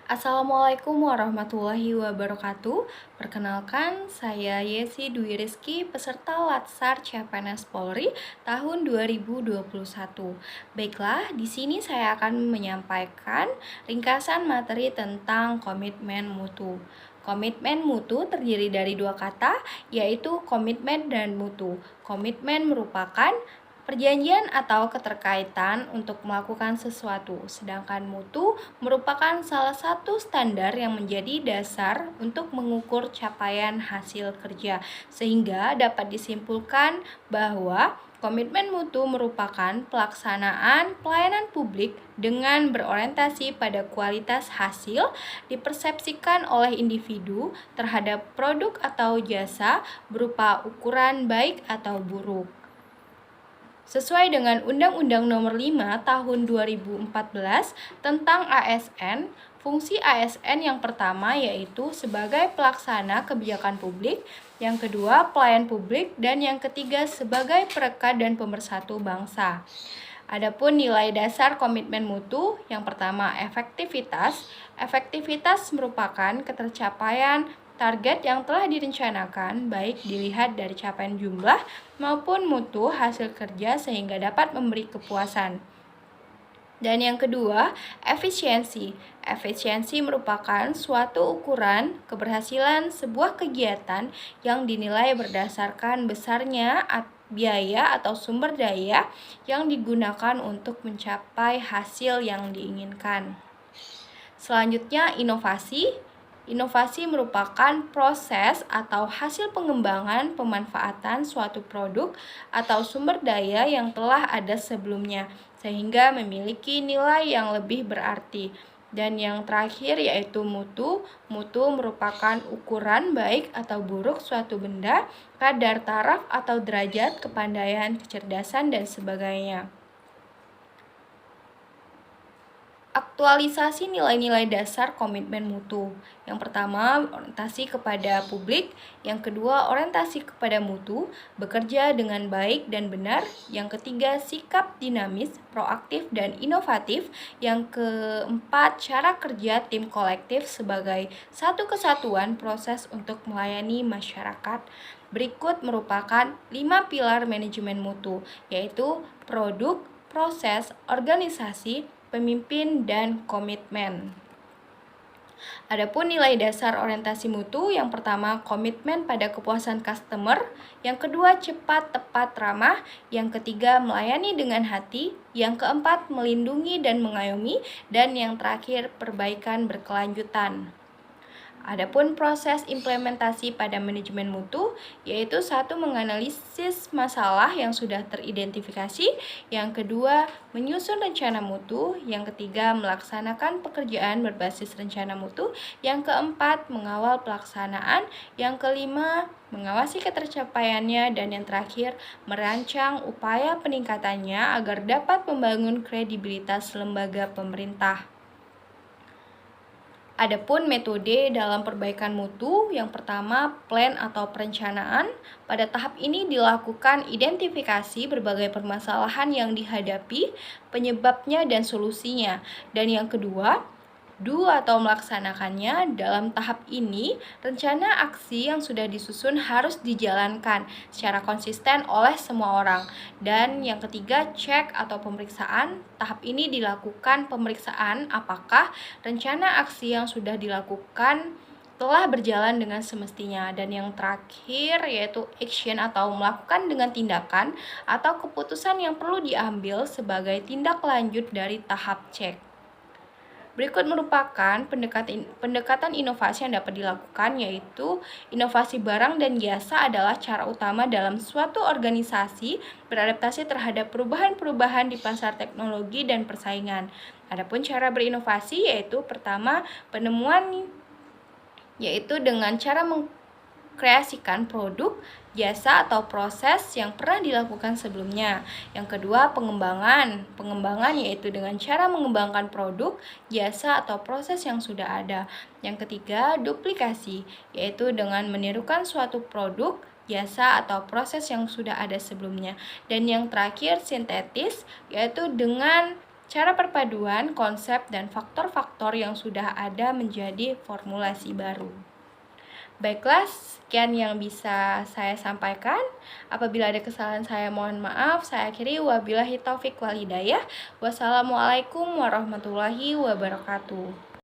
Assalamualaikum warahmatullahi wabarakatuh. Perkenalkan, saya Yesi Dwi Rizky, peserta Latsar CPNS Polri tahun 2021. Baiklah, di sini saya akan menyampaikan ringkasan materi tentang komitmen mutu. Komitmen mutu terdiri dari dua kata, yaitu komitmen dan mutu. Komitmen merupakan perjanjian atau keterkaitan untuk melakukan sesuatu, sedangkan mutu merupakan salah satu standar yang menjadi dasar untuk mengukur capaian hasil kerja, sehingga dapat disimpulkan bahwa komitmen mutu merupakan pelaksanaan pelayanan publik dengan berorientasi pada kualitas hasil dipersepsikan oleh individu terhadap produk atau jasa berupa ukuran baik atau buruk. Sesuai dengan Undang-Undang Nomor 5 Tahun 2014 tentang ASN, fungsi ASN yang pertama yaitu sebagai pelaksana kebijakan publik, yang kedua pelayan publik, dan yang ketiga sebagai perekat dan pemersatu bangsa. Adapun nilai dasar komitmen mutu, yang pertama efektivitas. Efektivitas merupakan ketercapaian target yang telah direncanakan, baik dilihat dari capaian jumlah maupun mutu hasil kerja sehingga dapat memberi kepuasan. Dan yang kedua, efisiensi. Efisiensi merupakan suatu ukuran keberhasilan sebuah kegiatan yang dinilai berdasarkan besarnya biaya atau sumber daya yang digunakan untuk mencapai hasil yang diinginkan. Selanjutnya, inovasi. Inovasi merupakan proses atau hasil pengembangan pemanfaatan suatu produk atau sumber daya yang telah ada sebelumnya, sehingga memiliki nilai yang lebih berarti. Dan yang terakhir yaitu mutu. Mutu merupakan ukuran baik atau buruk suatu benda, kadar taraf atau derajat kepandaian, kecerdasan, dan sebagainya. Aktualisasi nilai-nilai dasar komitmen mutu. Yang pertama, orientasi kepada publik. Yang kedua, orientasi kepada mutu, bekerja dengan baik dan benar. Yang ketiga, sikap dinamis, proaktif, dan inovatif. Yang keempat, cara kerja tim kolektif sebagai satu kesatuan proses untuk melayani masyarakat. Berikut merupakan 5 pilar manajemen mutu, yaitu produk, proses, organisasi, pemimpin, dan komitmen. Adapun nilai dasar orientasi mutu, yang pertama komitmen pada kepuasan customer, yang kedua cepat, tepat, ramah, yang ketiga melayani dengan hati, yang keempat melindungi dan mengayomi, dan yang terakhir perbaikan berkelanjutan. Adapun proses implementasi pada manajemen mutu, yaitu satu, menganalisis masalah yang sudah teridentifikasi, yang kedua, menyusun rencana mutu, yang ketiga, melaksanakan pekerjaan berbasis rencana mutu, yang keempat, mengawal pelaksanaan, yang kelima, mengawasi ketercapaiannya, dan yang terakhir, merancang upaya peningkatannya agar dapat membangun kredibilitas lembaga pemerintah. Adapun metode dalam perbaikan mutu, yang pertama plan atau perencanaan. Pada tahap ini dilakukan identifikasi berbagai permasalahan yang dihadapi, penyebabnya dan solusinya. Dan yang kedua, do atau melaksanakannya. Dalam tahap ini, rencana aksi yang sudah disusun harus dijalankan secara konsisten oleh semua orang. Dan yang ketiga, cek atau pemeriksaan. Tahap ini dilakukan pemeriksaan apakah rencana aksi yang sudah dilakukan telah berjalan dengan semestinya. Dan yang terakhir yaitu action atau melakukan dengan tindakan atau keputusan yang perlu diambil sebagai tindak lanjut dari tahap cek. Berikut merupakan pendekatan inovasi yang dapat dilakukan, yaitu inovasi barang dan jasa adalah cara utama dalam suatu organisasi beradaptasi terhadap perubahan-perubahan di pasar teknologi dan persaingan. Adapun cara berinovasi yaitu pertama, penemuan, yaitu dengan cara kreasikan produk, jasa, atau proses yang pernah dilakukan sebelumnya. Yang kedua, pengembangan. Pengembangan yaitu dengan cara mengembangkan produk, jasa, atau proses yang sudah ada. Yang ketiga, duplikasi, yaitu dengan menirukan suatu produk, jasa, atau proses yang sudah ada sebelumnya. Dan yang terakhir, sintetis, yaitu dengan cara perpaduan konsep dan faktor-faktor yang sudah ada menjadi formulasi baru. Baiklah, sekian yang bisa saya sampaikan. Apabila ada kesalahan saya mohon maaf. Saya akhiri, wabillahi taufik wal hidayah. Wassalamualaikum warahmatullahi wabarakatuh.